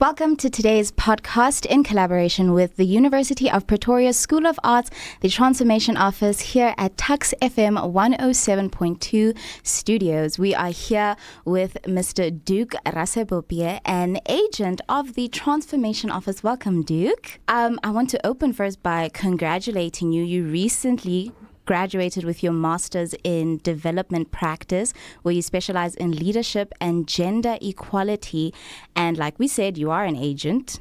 Welcome to today's podcast in collaboration with the University of Pretoria School of Arts, the Transformation Office here at Tux FM 107.2 studios. We are here with Mr. Duke Rasebopye, an agent of the Transformation Office. Welcome, Duke. I want to open first by congratulating you. You recently graduated with your master's in development practice, where you specialize in leadership and gender equality. And like we said, you are an agent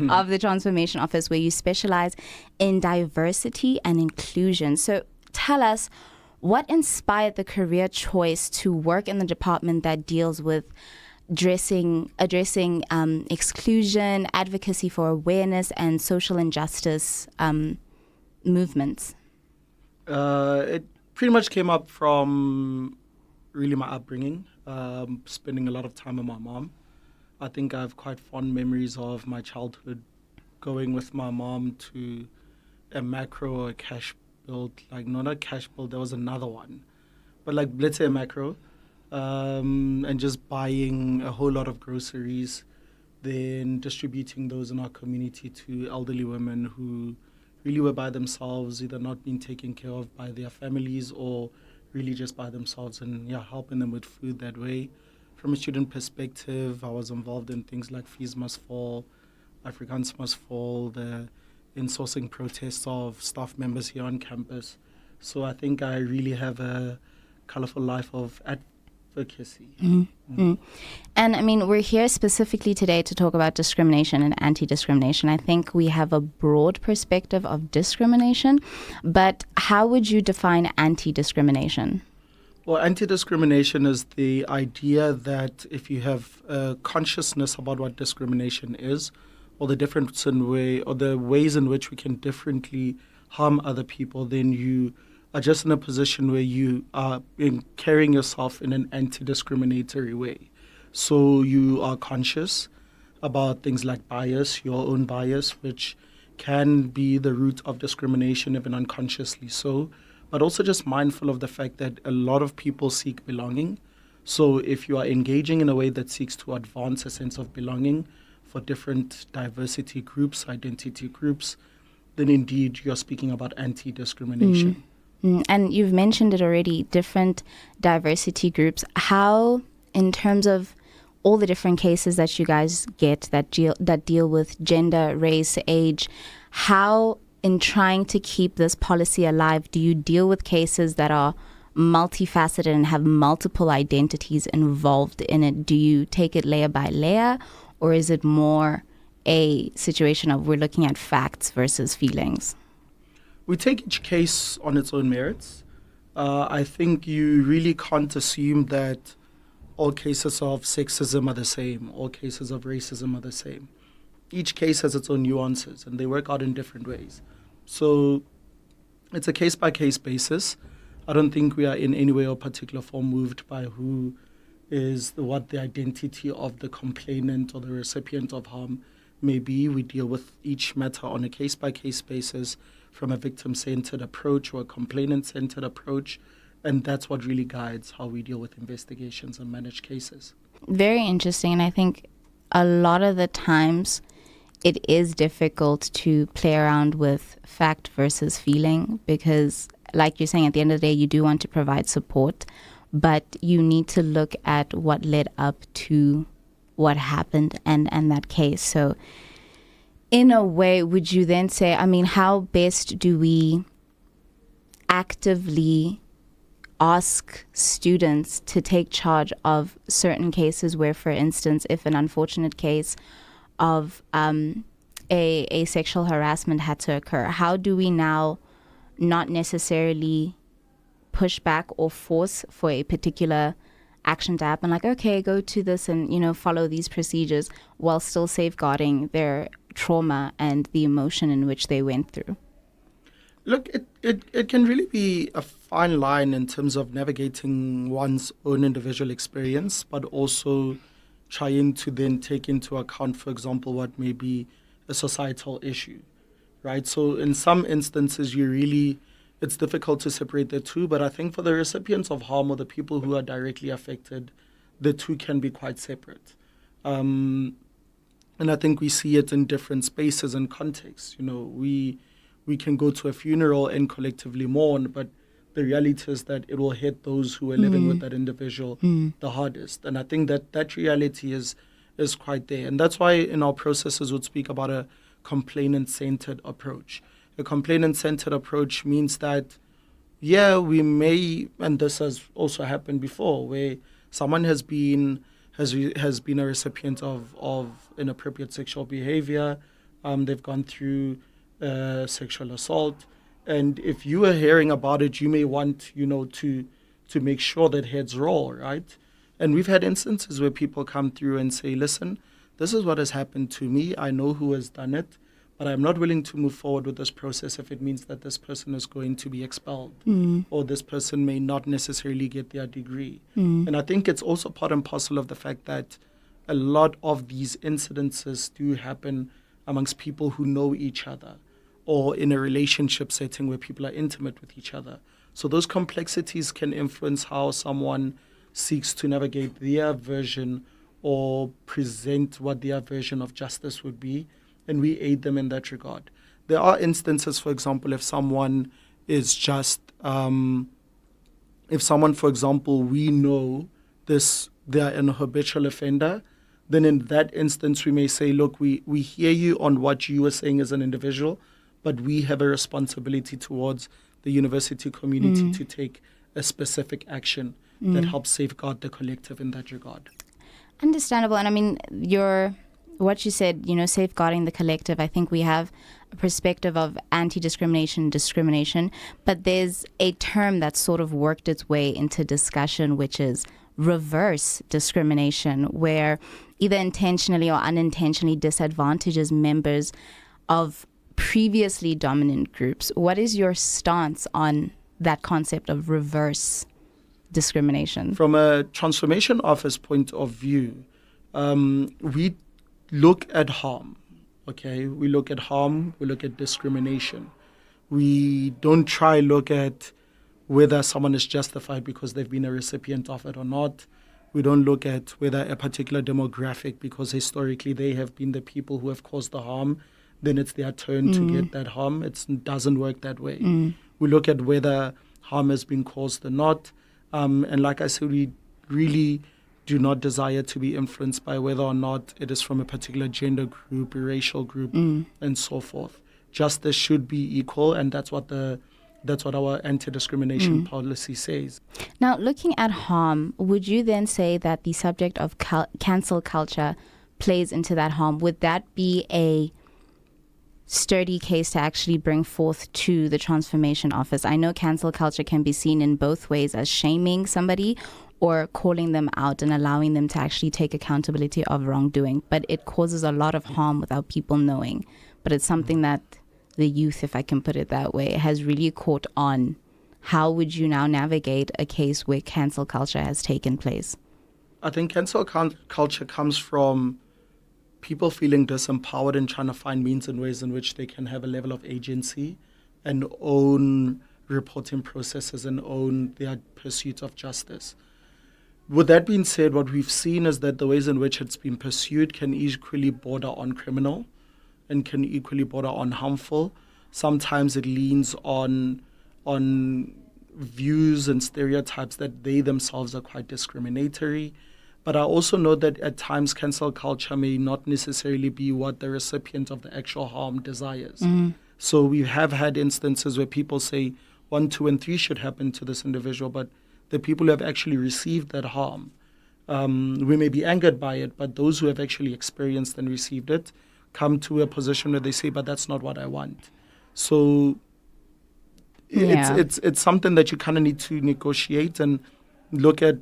of the Transformation Office, where you specialize in diversity and inclusion. So tell us, what inspired the career choice to work in the department that deals with addressing exclusion, advocacy for awareness, and social injustice movements? It pretty much came up from really my upbringing, spending a lot of time with my mom. I think I have quite fond memories of my childhood going with my mom to a macro or a cash build, like not a cash build, there was another one. But like, let's say a macro, and just buying a whole lot of groceries, then distributing those in our community to elderly women who really were by themselves, either not being taken care of by their families or really just by themselves, and helping them with food that way. From a student perspective, I was involved in things like Fees Must Fall, Afrikaans Must Fall, the insourcing protests of staff members here on campus. So I think I really have a colorful life of advocacy. Mm-hmm. And I mean, we're here specifically today to talk about discrimination and anti-discrimination. I think we have a broad perspective of discrimination, but how would you define anti-discrimination? Well, anti-discrimination is the idea that if you have a consciousness about what discrimination is, or the difference in way, or the ways in which we can differently harm other people, then you are just in a position where you are carrying yourself in an anti-discriminatory way. So you are conscious about things like bias, your own bias, which can be the root of discrimination, even unconsciously so, but also just mindful of the fact that a lot of people seek belonging. So if you are engaging in a way that seeks to advance a sense of belonging for different diversity groups, identity groups, then indeed you're speaking about anti-discrimination. And you've mentioned it already, different diversity groups. How, in terms of all the different cases that you guys get that deal with gender, race, age, how, in trying to keep this policy alive, do you deal with cases that are multifaceted and have multiple identities involved in it? Do you take it layer by layer, or is it more a situation of we're looking at facts versus feelings? We take each case on its own merits. I think you really can't assume that all cases of sexism are the same, all cases of racism are the same. Each case has its own nuances, and they work out in different ways. So it's a case-by-case basis. I don't think we are in any way or particular form moved by who is what the identity of the complainant or the recipient of harm may be. We deal with each matter on a case-by-case basis, from a victim-centered approach or a complainant-centered approach, and that's what really guides how we deal with investigations and manage cases. Very interesting, and I think a lot of the times it is difficult to play around with fact versus feeling, because like you're saying, at the end of the day, you do want to provide support, but you need to look at what led up to what happened and that case. So in a way, would you then say, I mean, how best do we actively ask students to take charge of certain cases where, for instance, if an unfortunate case of a sexual harassment had to occur, how do we now not necessarily push back or force for a particular action to happen, like, okay, go to this and, follow these procedures, while still safeguarding their trauma and the emotion in which they went through? Look, it can really be a fine line in terms of navigating one's own individual experience, but also trying to then take into account, for example, what may be a societal issue, right? So in some instances, it's difficult to separate the two, but I think for the recipients of harm or the people who are directly affected, the two can be quite separate. And I think we see it in different spaces and contexts. We can go to a funeral and collectively mourn, but the reality is that it will hit those who are living with that individual the hardest. And I think that reality is quite there. And that's why in our processes would speak about a complainant-centered approach. A complainant-centered approach means that, we may, and this has also happened before, where someone has been a recipient of inappropriate sexual behavior. They've gone through sexual assault, and if you are hearing about it, you may want to make sure that heads roll, right? And we've had instances where people come through and say, "Listen, this is what has happened to me. I know who has done it, but I'm not willing to move forward with this process if it means that this person is going to be expelled or this person may not necessarily get their degree." And I think it's also part and parcel of the fact that a lot of these incidences do happen amongst people who know each other or in a relationship setting where people are intimate with each other. So those complexities can influence how someone seeks to navigate their version or present what their version of justice would be, and we aid them in that regard. There are instances, for example, if someone is just, if someone, for example, we know they're an habitual offender, then in that instance we may say, look, we hear you on what you are saying as an individual, but we have a responsibility towards the university community to take a specific action that helps safeguard the collective in that regard. Understandable. And I mean, what you said, safeguarding the collective, I think we have a perspective of anti-discrimination, discrimination, but there's a term that's sort of worked its way into discussion, which is reverse discrimination, where either intentionally or unintentionally disadvantages members of previously dominant groups. What is your stance on that concept of reverse discrimination? From a transformation office point of view, we look at harm, okay? We look at harm, we look at discrimination. We don't try look at whether someone is justified because they've been a recipient of it or not. We don't look at whether a particular demographic, because historically they have been the people who have caused the harm, then it's their turn to get that harm. It doesn't work that way. We look at whether harm has been caused or not. And like I said, we really do not desire to be influenced by whether or not it is from a particular gender group, a racial group, and so forth. Justice should be equal, and that's what our anti-discrimination policy says. Now, looking at harm, would you then say that the subject of cancel culture plays into that harm? Would that be a sturdy case to actually bring forth to the transformation office? I know cancel culture can be seen in both ways, as shaming somebody or calling them out and allowing them to actually take accountability of wrongdoing. But it causes a lot of harm without people knowing. But it's something that the youth, if I can put it that way, has really caught on. How would you now navigate a case where cancel culture has taken place? I think cancel culture comes from people feeling disempowered and trying to find means and ways in which they can have a level of agency and own reporting processes and own their pursuit of justice. With that being said, what we've seen is that the ways in which it's been pursued can equally border on criminal and can equally border on harmful. Sometimes it leans on views and stereotypes that they themselves are quite discriminatory. But I also know that at times cancel culture may not necessarily be what the recipient of the actual harm desires. So we have had instances where people say 1, 2, and 3 should happen to this individual, but the people who have actually received that harm, we may be angered by it, but those who have actually experienced and received it come to a position where they say, but that's not what I want. So it's something that you kind of need to negotiate and look at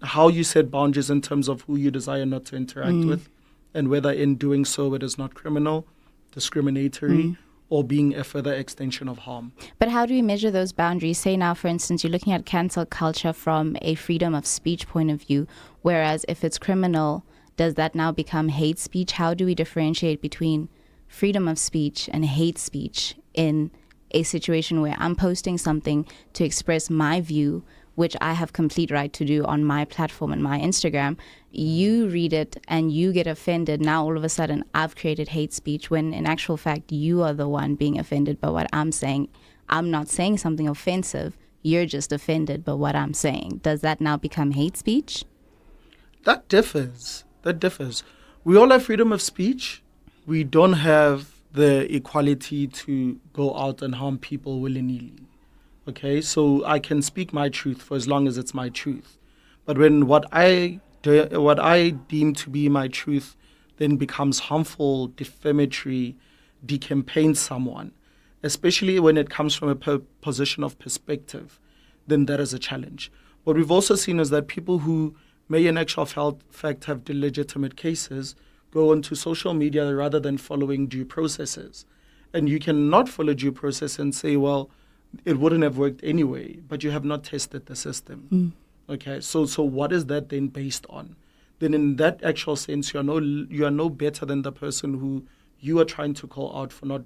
how you set boundaries in terms of who you desire not to interact with, and whether in doing so it is not criminal, discriminatory, or being a further extension of harm. But how do we measure those boundaries? Say now, for instance, you're looking at cancel culture from a freedom of speech point of view, whereas if it's criminal, does that now become hate speech? How do we differentiate between freedom of speech and hate speech in a situation where I'm posting something to express my view, which I have complete right to do on my platform and my Instagram, you read it and you get offended. Now all of a sudden I've created hate speech, when in actual fact you are the one being offended by what I'm saying. I'm not saying something offensive. You're just offended by what I'm saying. Does that now become hate speech? That differs. We all have freedom of speech. We don't have the equality to go out and harm people willy-nilly. Okay, so I can speak my truth for as long as it's my truth. But when what I deem to be my truth then becomes harmful, defamatory, decampaigns someone, especially when it comes from a position of perspective, then that is a challenge. What we've also seen is that people who may in actual fact have legitimate cases go onto social media rather than following due processes. And you cannot follow due process and say, well, it wouldn't have worked anyway, but you have not tested the system. Okay, so what is that then based on? Then in that actual sense, you are no better than the person who you are trying to call out for not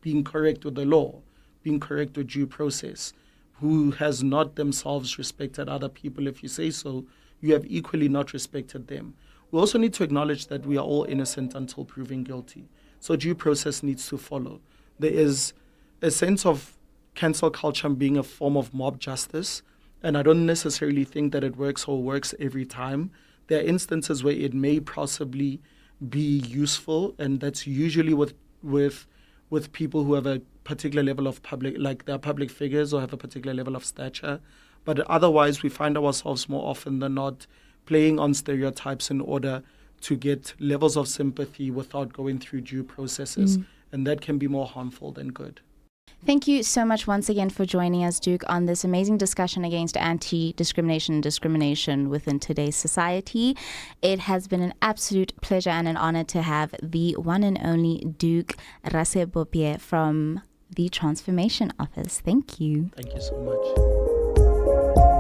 being correct with the law, being correct with due process, who has not themselves respected other people. If you say so, you have equally not respected them. We also need to acknowledge that we are all innocent until proven guilty. So due process needs to follow. There is a sense of cancel culture being a form of mob justice, and I don't necessarily think that it works every time. There are instances where it may possibly be useful, and that's usually with people who have a particular level of public, like they're public figures or have a particular level of stature. But otherwise, we find ourselves more often than not playing on stereotypes in order to get levels of sympathy without going through due processes. And that can be more harmful than good. Thank you so much once again for joining us, Duke, on this amazing discussion against anti-discrimination and discrimination within today's society. It has been an absolute pleasure and an honor to have the one and only Duke Rasebopye from the Transformation Office. Thank you. Thank you so much.